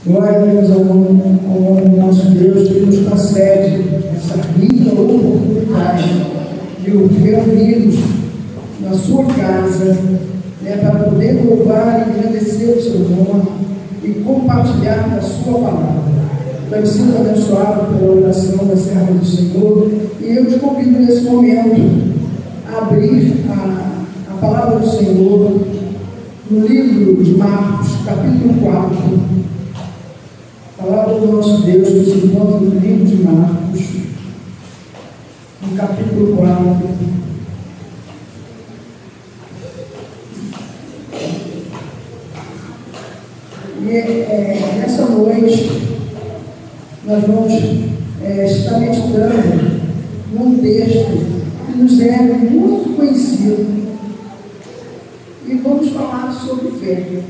Glória a Deus ao nome do nosso Deus, que nos concede essa rica oportunidade de o reunirmos na sua casa, para poder louvar e agradecer o seu nome e compartilhar da sua palavra. Temos sido abençoados pela oração da serva do Senhor, e eu te convido nesse momento a abrir a palavra do Senhor no livro de Marcos, capítulo 4. A palavra do nosso Deus que se encontra no livro de Marcos, no capítulo 4. E nessa noite nós vamos estar meditando num texto que nos é muito conhecido e vamos falar sobre fé.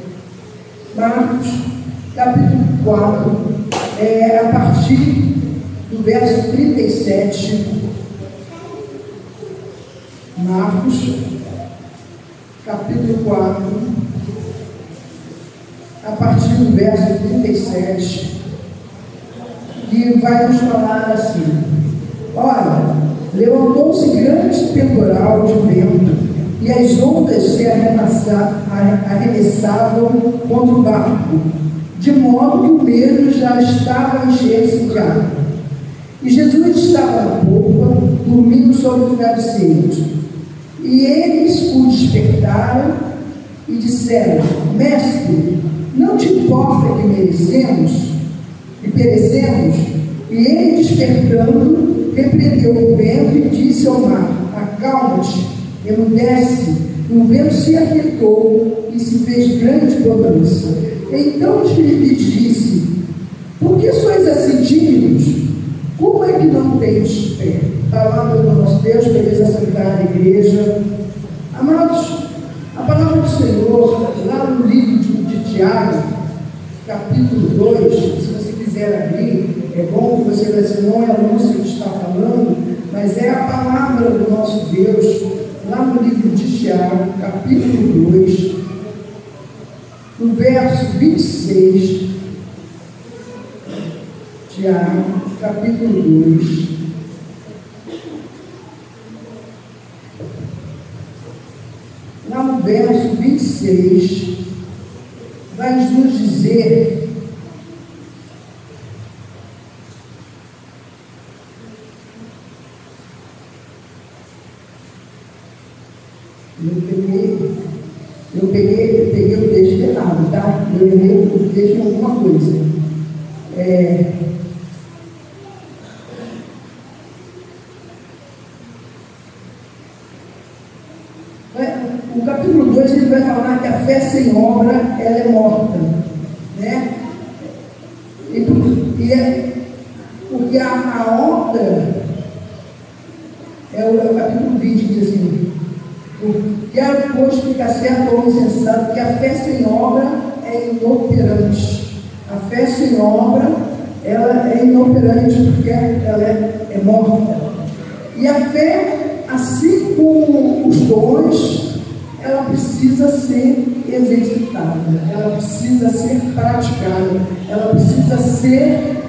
Marcos, capítulo 4, a partir do verso 37. Marcos, capítulo 4, a partir do verso 37, que vai nos falar assim: ora, levantou-se grande temporal de vento, e as ondas se arremessavam contra o barco, de modo que o mesmo já estava a encher-se de água. E Jesus estava na popa, dormindo sobre os travesseiros. E eles o despertaram e disseram: Mestre, não te importa que perecemos? E ele, despertando, repreendeu o vento e disse ao mar: Acalma-te, emudece. E o vento se aquietou e se fez grande bonança. Então lhes disse: Por que sois assim tímidos? Como é que não tens fé? Palavra do nosso Deus, feliz assentar a igreja. Amados, a palavra do Senhor, lá no livro de Tiago, capítulo 2, se você quiser abrir, é bom que você vai dizer, não é a Lúcia que está falando, mas é a palavra do nosso Deus, lá no livro de Tiago, capítulo 2, no verso 26. Tiago, capítulo 2. Lá no verso 26, vai nos dizer eu peguei o texto errado, tá? Eu errei o texto em alguma coisa. O capítulo 2 ele vai falar que a fé sem obra ela é morta, né? Porque a obra é o capítulo 20 que diz assim: quero, pois, ficar certo ou insensato que a fé sem obra é inoperante. A fé sem obra ela é inoperante porque ela é morta. E a fé, assim como os dons, ela precisa ser exercitada, ela precisa ser praticada, ela precisa ser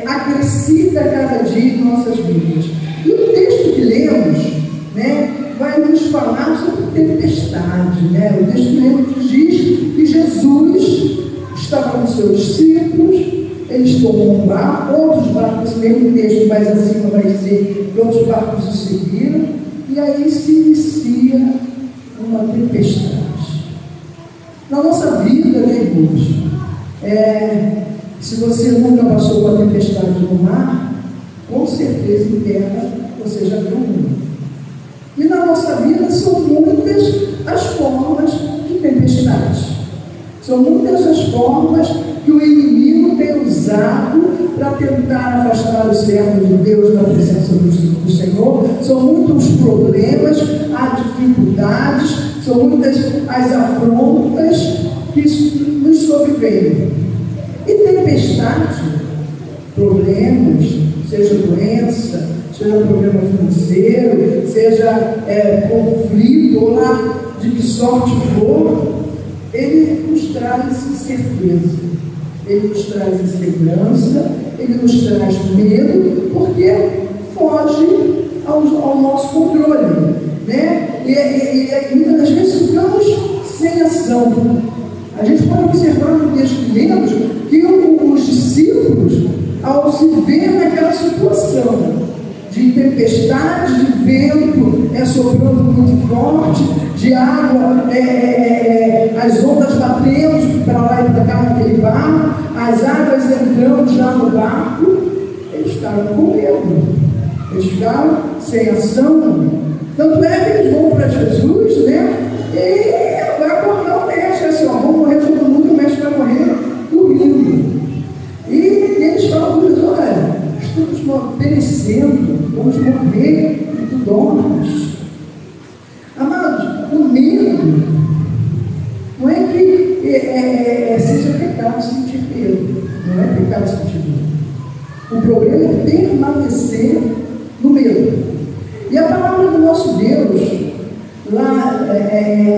acrescida cada dia em nossas vidas. E o texto que lemos, vai nos falar sobre tempestade. O texto que lemos diz que Jesus estava com seus discípulos, eles tomam um barco, outros barcos, esse mesmo texto mais acima vai dizer que outros barcos o seguiram, e aí se inicia uma tempestade. Na nossa vida, irmãos, se você nunca passou por uma tempestade no mar, com certeza em terra você já viu uma. E na nossa vida são muitas as formas de tempestades. São muitas as formas que o inimigo tem usado para tentar afastar os servos de Deus da presença do Senhor. São muitos os problemas, as dificuldades, são muitas as afrontas que nos sobrevêm. E tempestade, problemas, seja doença, seja problema financeiro, seja conflito, ou lá de que sorte for, ele nos traz certeza. Ele nos traz insegurança, ele nos traz medo, porque foge ao nosso controle, né? E muitas das vezes ficamos sem ação. A gente pode observar no texto que lemos que os discípulos, ao se ver naquela situação de tempestade, de vento soprando muito forte, de água, as ondas batendo para lá e para cá naquele barco, as águas entrando já no barco, eles ficaram com medo, eles ficaram sem ação. Tanto é que eles vão para Jesus, né? E vai acordar o mestre, assim, ó, vamos morrer todo mundo, o mestre vai morrer dormindo. E eles falam para eles: olha, estamos perecendo, vamos morrer e tu dormes. Amados, o medo não é que seja pecado sentir medo, não é pecado sentir medo. O problema é permanecer no medo. E a palavra do nosso Deus, lá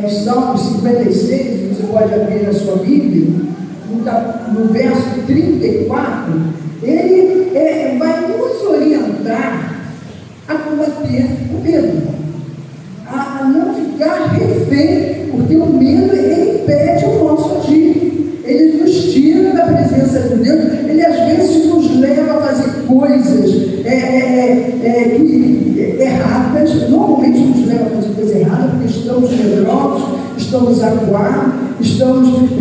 no Salmo 56, você pode abrir na sua Bíblia, no verso 34, ele vai nos orientar a combater o medo, a não ficar refém, porque o medo ele impede o nosso agir, ele nos tira da presença de Deus, ele às vezes nos leva a fazer coisas erradas, normalmente nos leva a fazer coisas erradas, porque estamos medrosos, estamos acuados,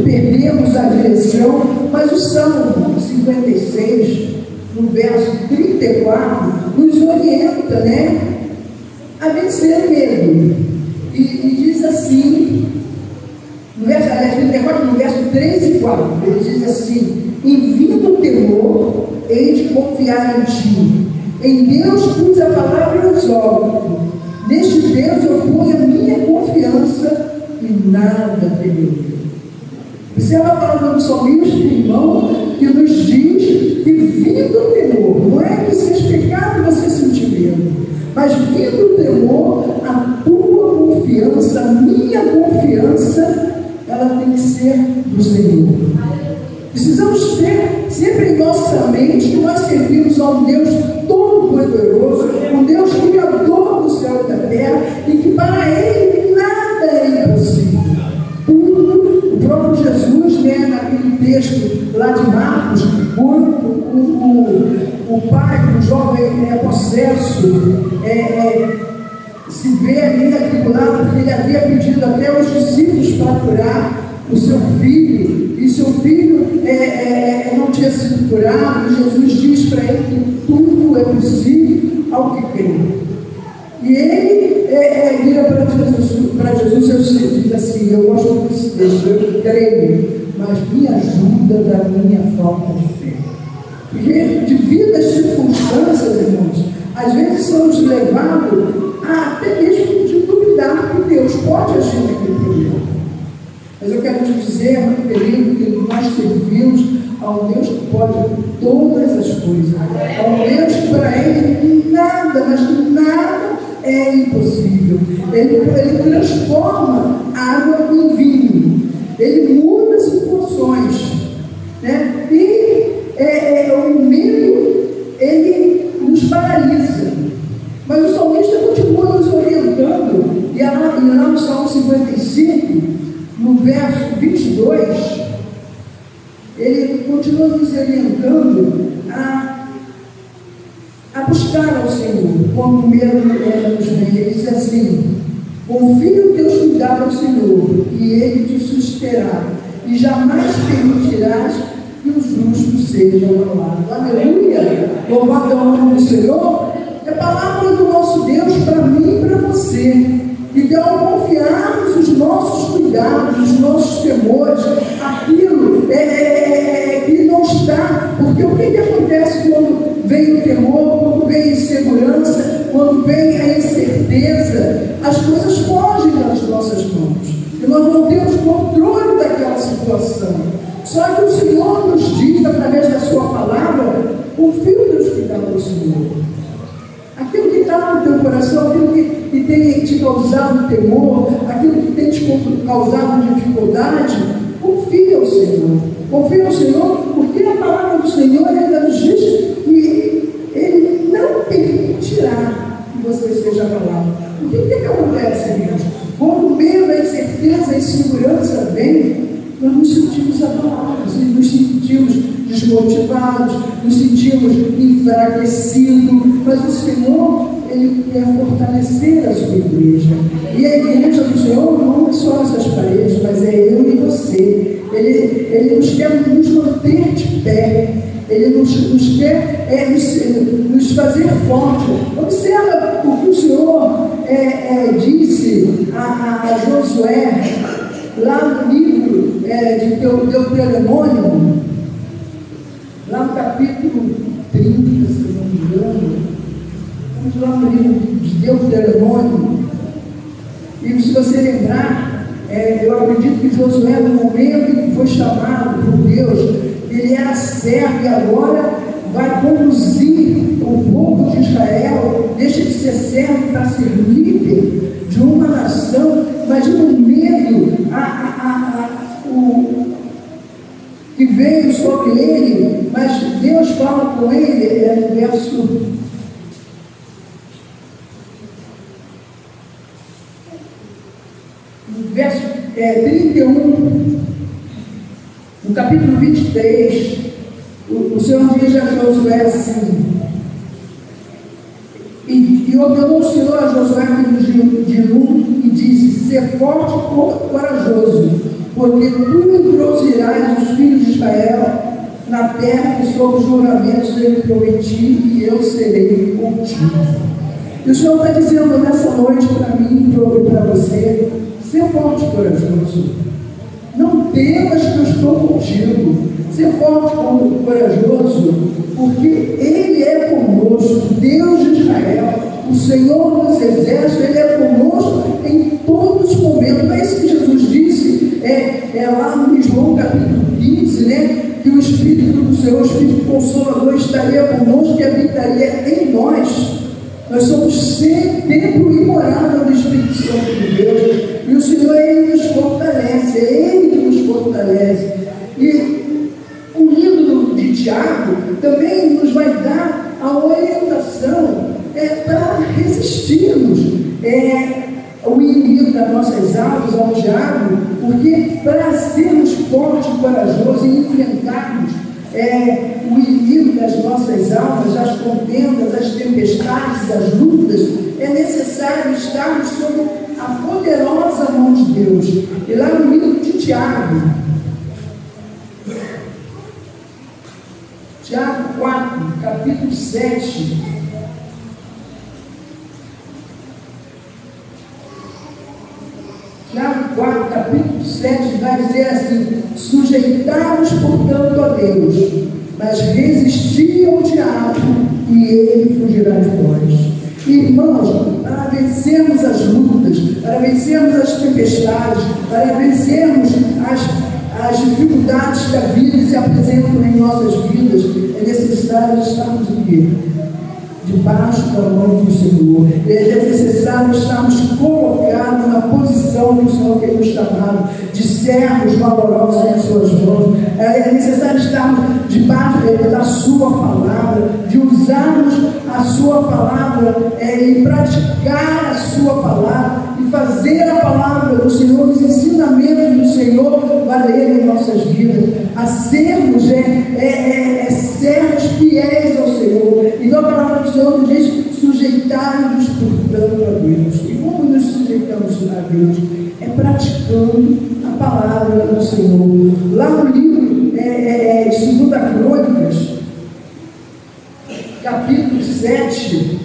perdemos a direção. Mas o Salmo 56, no verso 34, nos orienta, né, a vencer o medo. E diz assim, no verso 3 e 4, ele diz assim: em vindo o temor, hei de confiar em ti. Em Deus pus a palavra aos olhos. Neste Deus eu ponho a minha confiança e nada temerei. Observa a palavra do salmista, irmão, que nos diz que vindo o temor, não é que seja pecado você sentir medo, mas vindo o temor, a tua confiança, a minha confiança, ela tem que ser do Senhor. Precisamos ter sempre em nossa mente que nós servimos a um Deus todo-poderoso, um Deus criador do céu e da terra, e que para Ele nada é impossível. Tudo, o próprio Jesus, né, naquele texto lá de Marcos, quando o pai do jovem possesso se vê ali atribulado, porque ele havia pedido até os discípulos para curar o seu filho, e seu filho não tinha sido curado, e Jesus diz para ele que tudo é possível ao que crê. E ele vira para Jesus e diz assim: eu gosto desse texto, eu creio, mas me ajuda da minha falta de fé. Porque devido às circunstâncias, irmãos, às vezes somos levados a até mesmo de duvidar que Deus pode agir naquele problema. Mas eu quero te dizer, meu querido, que nós servimos a um Deus que pode todas as coisas, a um Deus que para Ele nada, mas nada é impossível. Ele transforma água em vinho, Ele muda situações, né? E o medo, ele nos paralisa. Mas o salmista continua nos orientando, e lá no Salmo 55, no verso 22, ele continua nos orientando a buscar ao Senhor, quando o medo nos vem. Ele diz assim: confia os teus cuidados ao Senhor, e Ele te susterá, e jamais permitirás que os justos sejam abalados. Aleluia! Louvado é o nome do Senhor. É a palavra do nosso Deus para mim e para você. Então, ao confiarmos os nossos cuidados, os nossos temores, aquilo que não está, porque o que acontece quando vem o temor, quando vem a insegurança, quando vem a incerteza? As coisas fogem das nossas mãos, e nós não temos controle daquela situação. Só que o Senhor nos diz, através da sua palavra, confia os teus cuidados ao Senhor. Aquilo que está no teu coração, aquilo que tem te causado temor, aquilo que tem te causado dificuldade, confia ao Senhor. Confia ao Senhor, do Senhor ainda nos diz que Ele não permitirá que você seja abalado. O que acontece, irmãos? Quando o medo, a incerteza, a insegurança vem, nós nos sentimos abalados, nos sentimos desmotivados, nos sentimos enfraquecidos, mas o Senhor, Ele quer fortalecer a sua igreja. E a igreja do Senhor não é só essas paredes, mas é eu e você. Ele nos quer nos manter de pé. Ele nos quer nos fazer forte. Observa o que o Senhor disse a Josué, lá no livro de Deuteronômio, lá no capítulo 30, se não me engano. Vamos lá no livro de Deuteronômio. E se você lembrar, eu acredito que Josué, no momento em que foi chamado por Deus, ele era servo e agora vai conduzir o povo de Israel, deixa de ser servo para ser líder de uma nação. Imagina o medo que veio sobre ele, mas Deus fala com ele, no verso 31, no capítulo 23, o Senhor diz a Josué assim, e ordenou o Senhor a Josué, filho de Nun, e disse: ser forte e corajoso, porque tu introduzirás os filhos de Israel na terra que sob os juramentos eu prometi, e eu serei contigo. E o Senhor está dizendo nessa noite para mim e para você: ser forte e corajoso. Não temas que eu estou contigo. Ser forte e corajoso, porque Ele é conosco, Deus de Israel, o Senhor dos exércitos, Ele é conosco em todos os momentos. Não é isso que Jesus disse, lá no João capítulo 15, né? Que o Espírito do Senhor, o Espírito Consolador, estaria conosco e habitaria em nós. Nós somos sempre templo e morada do Espírito Santo de Deus. E o Senhor, Ele nos fortalece, é Ele que nos fortalece. E o livro de Tiago também nos vai dar a orientação para resistirmos ao inimigo das nossas almas, ao diabo, porque para sermos fortes e corajosos e enfrentarmos o inimigo das nossas almas, as contendas, as tempestades, as lutas, é necessário estarmos sob a poderosa mão de Deus. E lá no livro de Tiago 4, capítulo 7, Tiago 4, capítulo 7, vai dizer assim: sujeitai-vos, portanto, a Deus, mas resisti ao diabo, e ele fugirá de vós. Irmãos, para vencermos as lutas, para vencermos as tempestades, para vencermos as dificuldades que a vida se apresentam em nossas vidas, é necessário estarmos o quê? Debaixo da mão do Senhor. É necessário estarmos colocados na posição que o Senhor tem nos chamado, de servos valorosos em suas mãos. É necessário estarmos debaixo da sua palavra, de usarmos a sua palavra e praticar a sua palavra, e fazer a palavra do Senhor, os ensinamentos do Senhor valerem em nossas vidas, a sermos servos fiéis ao Senhor. Então a palavra do Senhor nos diz: sujeitai-nos, portanto, a Deus. E como nos sujeitamos a Deus? É praticando a palavra do Senhor. Lá no livro de 2 Crônicas, capítulo 7,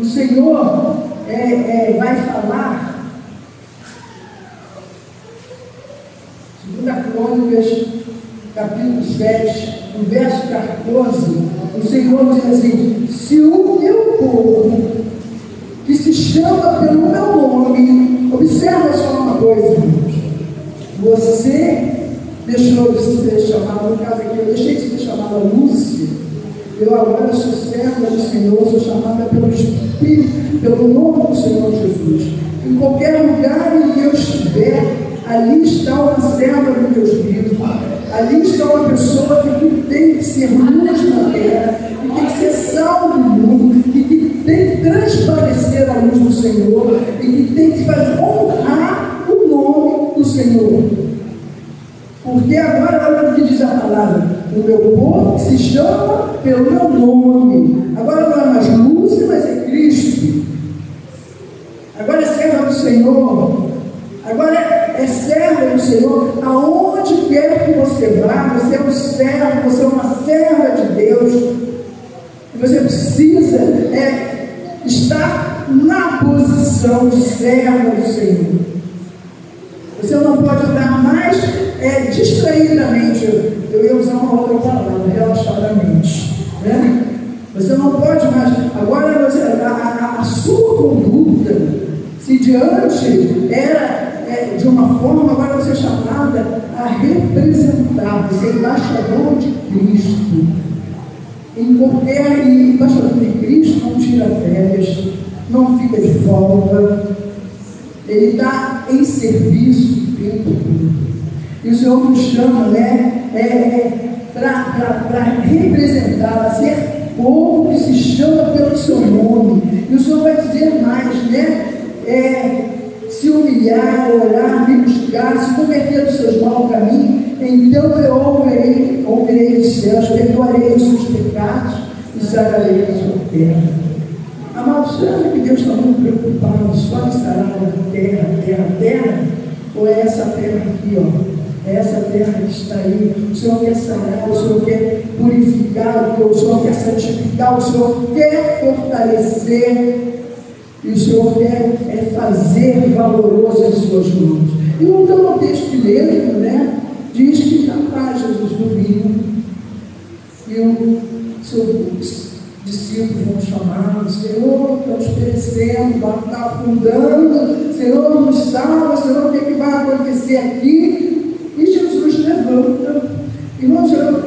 o Senhor vai falar, 2 Crônicas, capítulo 7, no verso 14, o Senhor diz assim: se o meu povo, que se chama pelo meu nome, observa só uma coisa, irmãos, você deixou de ser chamado, no caso aqui, eu deixei de ser chamada Lúcia, eu agora sou serva do Senhor, sou chamada pelo Espírito, pelo nome do Senhor Jesus. Em qualquer lugar em que eu estiver, ali está uma serva do Deus vivo, ali está uma pessoa que tem que se que honrar o nome do Senhor. Porque agora, olha o que diz a palavra: o meu povo se chama pelo meu nome. Agora não é mais Lúcia, mas é Cristo. Agora é serva do Senhor. Agora é serva do Senhor. Aonde quer que você vá, você é um servo, você é uma serva de Deus. Você precisa estar na posição de serva do Senhor. Você não pode andar mais distraidamente. Eu ia usar uma outra palavra, relaxadamente, né? Você não pode mais. Agora a sua conduta, se diante era de uma forma, agora você é chamada a representar. Você é embaixador de Cristo. Embaixador de Cristo não tira férias, não fica de folga. Ele está em serviço o tempo todo. E o Senhor nos chama, para representar, a ser povo que se chama pelo seu nome. E o Senhor vai dizer mais, se humilhar, orar, me buscar, se converter dos seus maus caminhos, então eu ouvirei dos céus, perdoarei os seus pecados e sararei a sua terra. Amados, você acha que Deus está muito preocupado só em sarar a terra? Ou é essa terra aqui, ó? É essa terra que está aí. O Senhor quer sarar, o Senhor quer purificar, o Senhor quer santificar, o Senhor quer fortalecer. E o Senhor quer fazer valoroso as suas mãos. E então o texto que lemos, diz que já está Jesus no vinho. E os seus discípulos vão chamar: Senhor, estamos perecendo, o barco está afundando, Senhor, nos salva, Senhor, o que vai acontecer aqui? E Jesus levanta. Irmãos, eu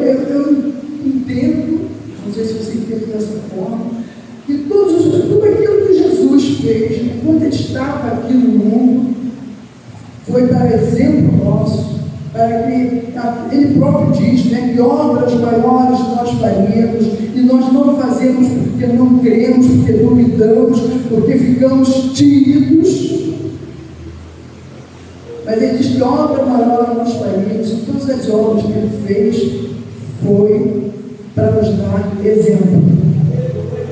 entendo, não sei se você entende dessa forma, que tudo aquilo que Jesus fez enquanto ele estava aqui no mundo foi para exemplo nosso, para que ele próprio diz, que obras maiores nós faríamos, e nós não fazemos porque não cremos, porque duvidamos, porque ficamos tímidos. Mas ele diz que obra maior nós faríamos, e todas as obras que ele fez foi para nos dar exemplo,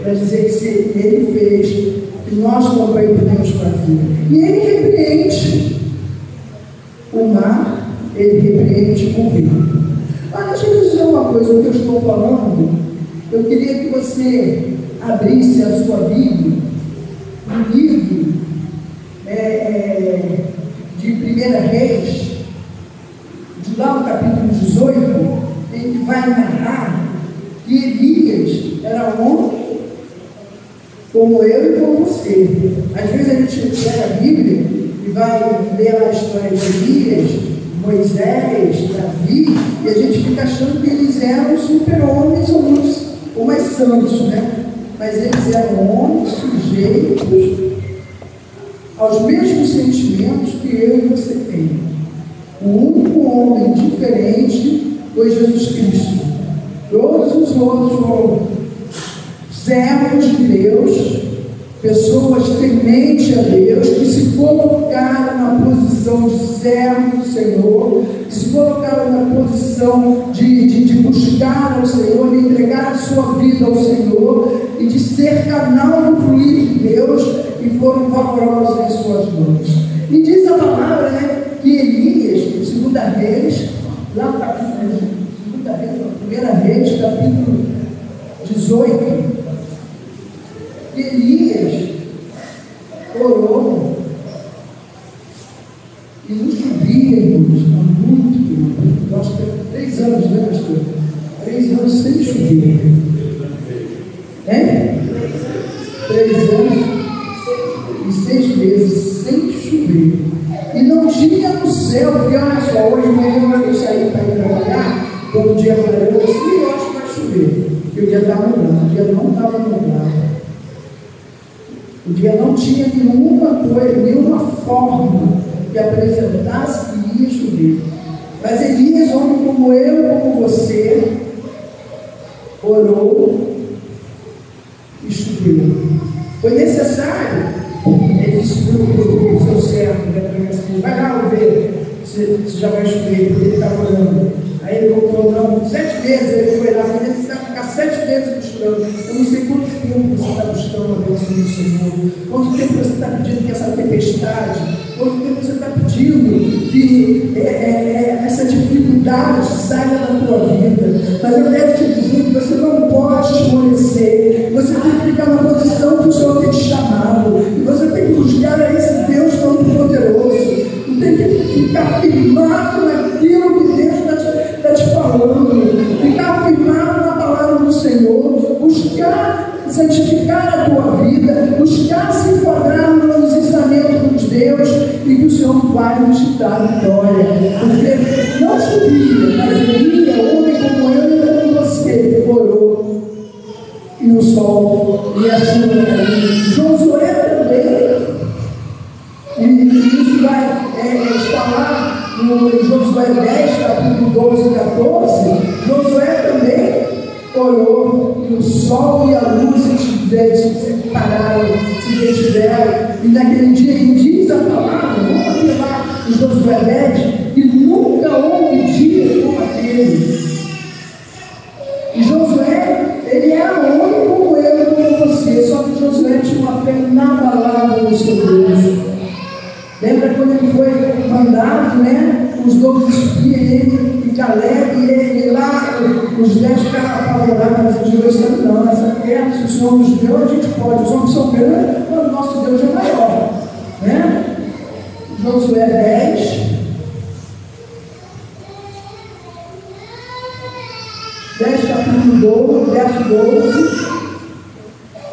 para dizer que se ele fez, que nós também podemos fazer. E ele repreende o mar, ele repreende o rio. Mas deixa eu dizer uma coisa, o que eu estou falando, eu queria que você abrisse a sua Bíblia no livro de 1 Reis, de lá no capítulo 18, ele vai narrar que Elias era um homem como eu e como você. Às vezes a gente pega a Bíblia e vai ler a história de Elias, Moisés, Davi, e a gente fica achando que eles eram super-homens ou mais santos, mas eles eram homens sujeitos aos mesmos sentimentos que eu e você tem. O único homem diferente foi Jesus Cristo. Todos os outros foram servos de Deus, pessoas tementes a Deus, que se colocaram na posição de servo do Senhor, que se colocaram na posição de buscar ao Senhor, de entregar a sua vida ao Senhor e de ser canal do fluir de Deus, e foram valorosos em suas mãos. E diz a palavra, que Elias, em 2 Reis, lá no capítulo 1 Reis, capítulo 18, Elias orou e não chovia, irmãos, há muito tempo. Nós temos 3 anos, pastor? 3 anos sem chover. 3 anos e 6 meses sem chover. E não tinha no céu, porque olha só, hoje mesmo eu saí para ir trabalhar, quando o dia clareou, eu disse: eu acho que vai chover, porque o dia estava nublado. O dia não estava nublado. O dia não tinha nenhuma forma que apresentasse que ia chover. Mas Elias, homem como eu, como você, orou e choveu. Foi necessário, ele disse para os seus costurando, 7 vezes ele foi lá, ele vai ficar 7 vezes costurando. Eu não sei quanto tempo você está buscando a bênção do Senhor, quanto tempo você está pedindo que essa tempestade, quanto tempo você está pedindo que essa dificuldade saia da tua vida. Mas eu quero te dizer que você não pode esmorecer, você tem que ficar na posição que o Senhor tem te chamado, e você tem que buscar a esse Deus Todo-Poderoso, e tem que ficar firmado naquilo que Deus está te falando, ficar firmado na palavra do Senhor, buscar santificar a tua vida, buscar se enquadrar nos ensinamentos de Deus, e que o Senhor vai nos dar vitória, porque não chovia, mas Elias, homem como eu e como você, orou, e o sol e a chuva caiu. Josué também, e isso vai falar no Josué 10, capítulo 12 e 14. Josué também orou, e o sol e a luz se pararam, se detiveram, e naquele dia que diz a palavra, vamos apelar em Josué 10, que nunca houve dia como aquele. E Josué, ele era homem como eu e como você, só que Josué tinha uma fé inabalável no seu Deus. Lembra quando ele foi mandado, né? Os 12 espias, ele e Caleb, e ele lá, os 10 ficaram apavorados, mas Deus disse: não, essa terra, se o Senhor nos deu, a gente pode. Os homens são grandes, mas o nosso Deus é maior, né? Josué 10, capítulo 12, verso 12.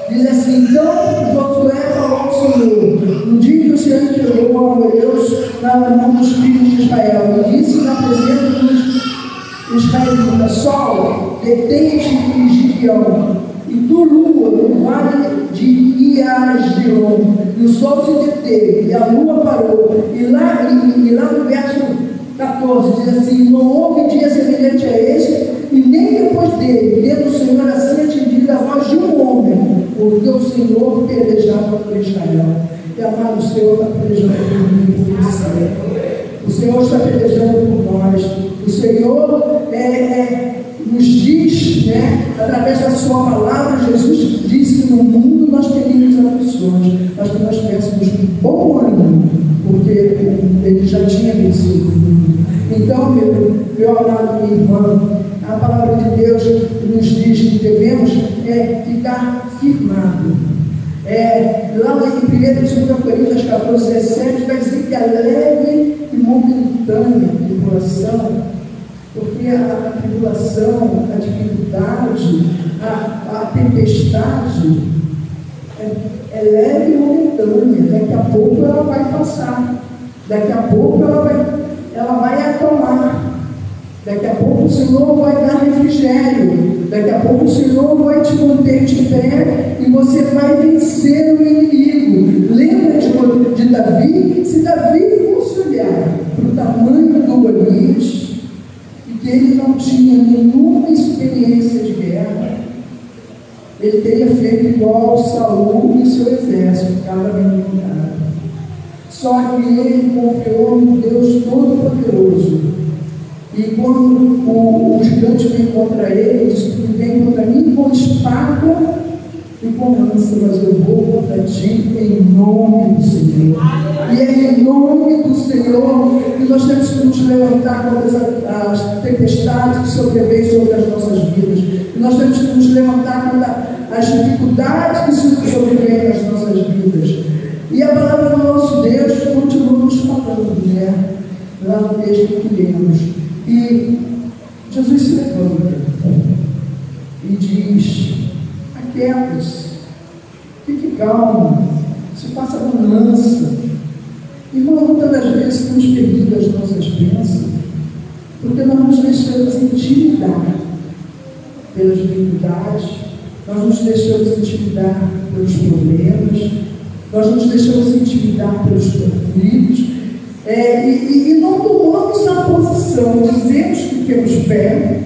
Diz assim: então Josué falou ao Senhor, no dia que o Senhor entregou a Deus na mão dos filhos de Israel, e disse na presença dos israelitas: sol, detente em Gibeão, e tu, lua, no vale de Iagion. E o sol se deteve, e a lua parou. E lá no verso 14 diz assim: não houve dia semelhante a este, e nem depois dele, vendo o Senhor assim atingido a voz de um homem, porque o Senhor pelejava por Israel. E amado, o Senhor está pelejando por mim, por você. O Senhor está pelejando por nós. O Senhor nos diz, né, através da sua palavra, Jesus disse que no mundo nós teríamos aflições, mas que nós tivéssemos bom ânimo, porque ele já tinha vencido o mundo. Então, meu amado, minha irmã, a palavra de Deus nos diz que devemos ficar firmado. Lá em 1 e 2 Coríntios 14, 17, vai dizer que a leve e momentânea tribulação, porque a tribulação, a dificuldade, a tempestade é leve e momentânea. Daqui a pouco ela vai passar, daqui a pouco ela vai acalmar. Daqui a pouco o Senhor vai dar refrigério, daqui a pouco o Senhor vai te manter de pé e você vai vencer o inimigo. Lembra de Davi? Se Davi fosse olhar para o tamanho do Golias e que ele não tinha nenhuma experiência de guerra, ele teria feito igual Saul e seu exército, cada militar. Só que ele confiou no Deus Todo-Poderoso. E quando o gigante vem contra ele, diz que vem contra mim com espada e com lança, mas eu vou contra ti em nome do Senhor. E é em nome do Senhor que nós temos que nos levantar contra as tempestades que sobrevêm sobre as nossas vidas. E nós temos que nos levantar contra as dificuldades que sobrevêm nas nossas vidas. E a palavra do nosso Deus continua nos falando, né? Lá no texto que lemos. E Jesus se levanta e diz: aquietos, fique calmo, se faça bonança. Irmão, muitas das vezes temos perdido as nossas bênçãos, porque nós nos deixamos intimidar pelas dificuldades, nós nos deixamos intimidar pelos problemas, nós nos deixamos intimidar pelos conflitos. E não tomamos a posição, dizemos que temos fé,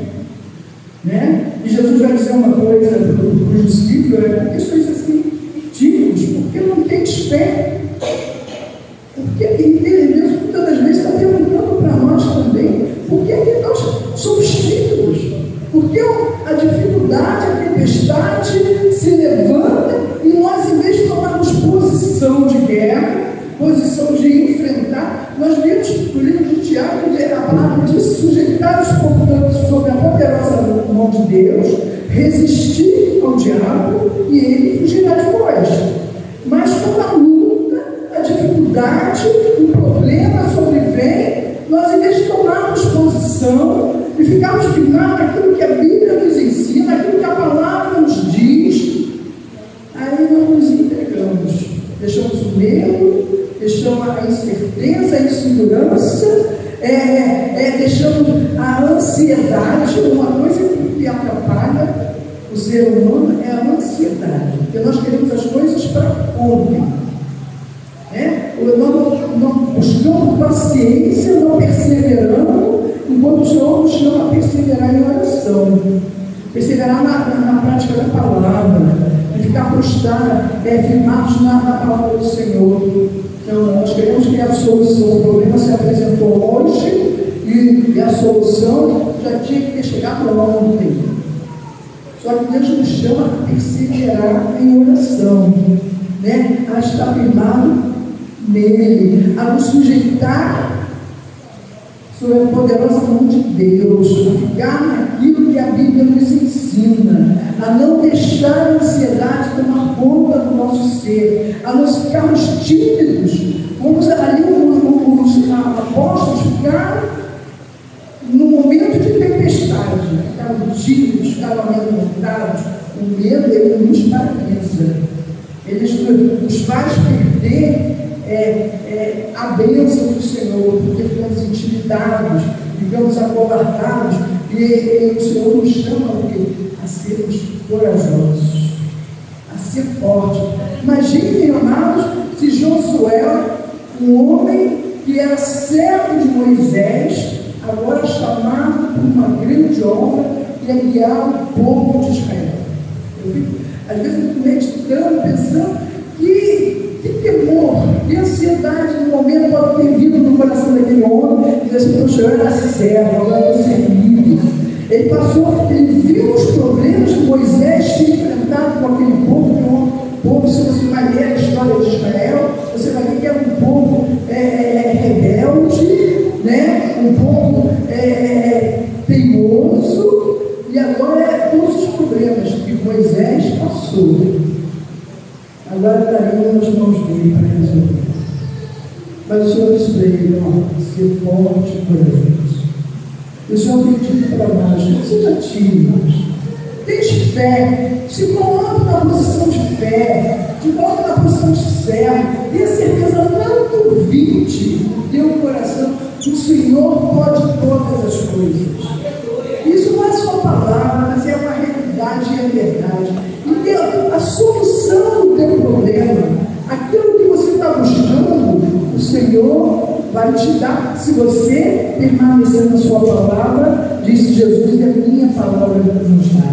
né? E Jesus vai dizer uma coisa para os discípulos: porque sois assim tímidos, porque não tens fé. Porque Deus muitas das vezes está perguntando para nós também: por que nós somos tímidos? resistir ao diabo e ele fugirá de vós. Mas quando a luta, a dificuldade, o problema sobrevém, nós, em vez de tomarmos posição e ficarmos firmados naquilo que a Bíblia nos ensina, naquilo que a palavra nos diz, aí nós nos entregamos, deixamos o medo, deixamos a incerteza, a insegurança, deixamos a ansiedade. Uma coisa que atrapalha o ser humano é a ansiedade, porque nós queremos as coisas para ontem. Não buscamos paciência, não perseveramos, enquanto o Senhor nos chama a perseverar em oração, perseverar na prática da palavra, e ficar prostrados, firmados na palavra do Senhor. Então, nós queremos que a solução, o problema se apresentou hoje, e a solução já tinha que ter chegado ontem. Só que Deus nos chama a perseverar em oração, a estar firmado nele, a nos sujeitar sob a poderosa mão de Deus, a ficar naquilo que a Bíblia nos ensina, a não deixar a ansiedade tomar conta do nosso ser, a não ficarmos tímidos, como ali os apóstolos ficaram no momento de tempestade, ficaram tímidos, ficaram amedrontados. O medo, ele nos paralisa, ele nos faz perder a bênção do Senhor, porque ficamos intimidados, ficamos acovardados, e o Senhor nos chama a sermos corajosos, a ser fortes. Imaginem, amados, se Josué, um homem que era servo de Moisés, agora chamado por uma grande obra, que é guiar o povo de Israel. Às vezes eu fico meditando, pensando que temor, que ansiedade no momento pode ter vindo no coração daquele homem, e dizer assim: poxa, eu era servo, agora eu vou ser livre. Ele viu os problemas que Moisés tinha enfrentado com aquele povo, se você vai ler a história de Israel, você vai ver que era um povo rebelde, um povo teimoso, e agora todos os problemas que Moisés passou, agora estariam nas mãos dele para resolver. Mas o Senhor disse para ele: ser forte e corajoso. O Senhor tem dito para nós: não seja tímidos, tenha fé, se coloque na posição de fé, se coloque na posição de servo, tenha certeza, não duvide no teu coração, o Senhor pode todas as coisas. Isso não é só palavra, mas é uma realidade e é verdade. E a solução do teu problema, aquilo que você está buscando, o Senhor vai te dar, se você permanecer na sua palavra, disse Jesus, e a minha palavra nos dá.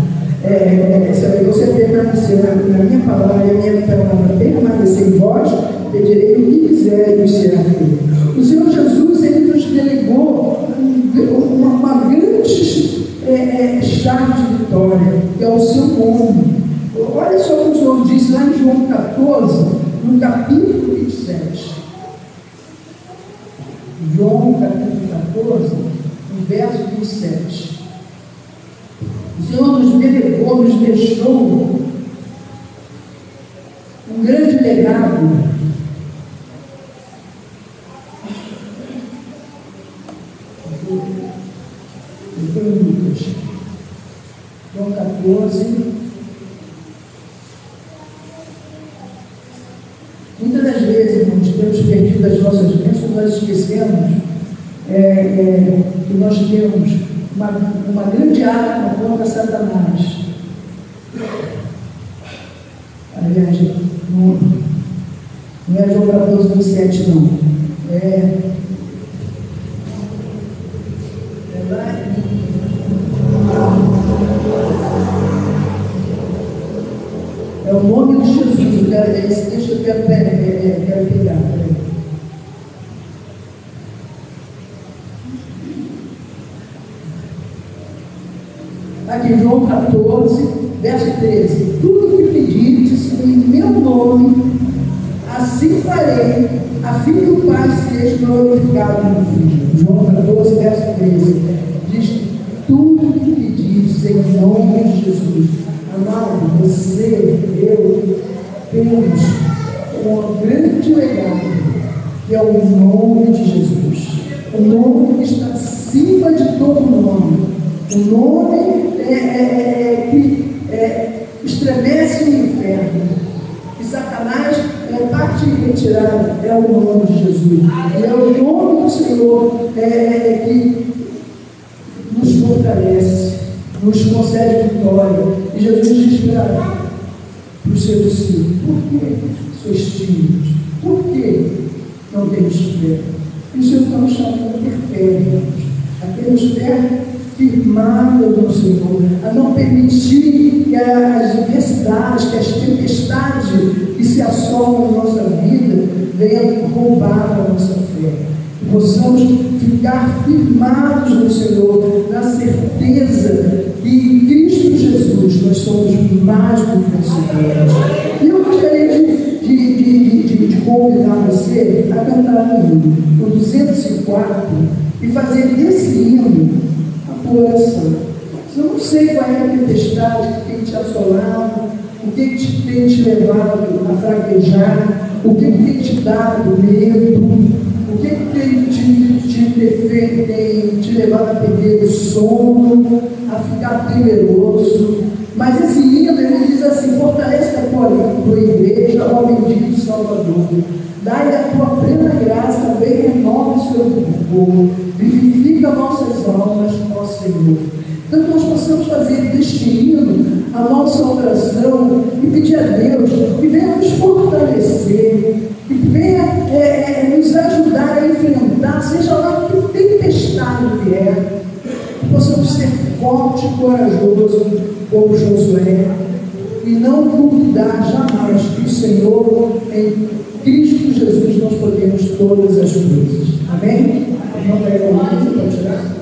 Se você permanecer na minha palavra e a minha palavra permanecer em vós, pedirei o que quiser e o será feito. O Senhor Jesus, ele nos delegou uma grande chave de vitória, que é o seu nome. Olha só o que o Senhor disse lá em João 14, no capítulo 27. João capítulo 14, no verso 27. O Senhor nos delegou, nos deixou um grande legado. João 14. Muitas das vezes, irmãos, temos perdido as nossas bênçãos, nós esquecemos que nós temos uma grande arma contra Satanás. Aliás, não é João 14, 27, não. É o nome de Jesus. Esse texto eu quero pegar. Aqui, João 14, verso 13. Tudo que pedires em meu nome, assim farei, a fim que o Pai seja glorificado no Filho. João 14, verso 13. Diz: tudo que pedires em em nome de Jesus. Amado, você, eu, temos um grande legado, que é o nome de Jesus. O nome que está acima de todo nome. O nome que estremece o inferno. E Satanás parte retirada, é o nome de Jesus. E é o nome do Senhor que nos fortalece, nos concede vitória. E Jesus diz para os seus discípulos: por que sois tímidos? Por que não temos fé? E o Senhor está nos chamando a ter fé, irmãos, a termos fé firmada no Senhor, a não permitir que as adversidades, que as tempestades que se assolam na nossa vida venham roubar a nossa fé. Que possamos ficar firmados no Senhor, na certeza que em Cristo Jesus nós somos mais do que vencedores. E eu gostaria de convidar você a cantar um hino, o 204, e fazer desse hino a tua oração. Eu não sei qual é a tempestade que tem te assolado, o que tem te levado a fraquejar, o que tem te dado medo, o que tem te levado a perder o sono, a ficar temeroso. Mas esse hino, ele diz assim: fortalece a tua igreja, ó bendito Salvador. Dai a tua plena graça, vem renova o seu corpo, vivifica nossas almas, ó Senhor. Então, que nós possamos fazer deste hino a nossa oração e pedir a Deus que venha nos fortalecer, que venha nos ajudar a enfrentar, seja lá que tempestade vier, que possamos ser forte e corajoso como Josué e não duvidar jamais que o Senhor, em Cristo Jesus, nós podemos todas as coisas. Amém? Não pega mais, pode tirar?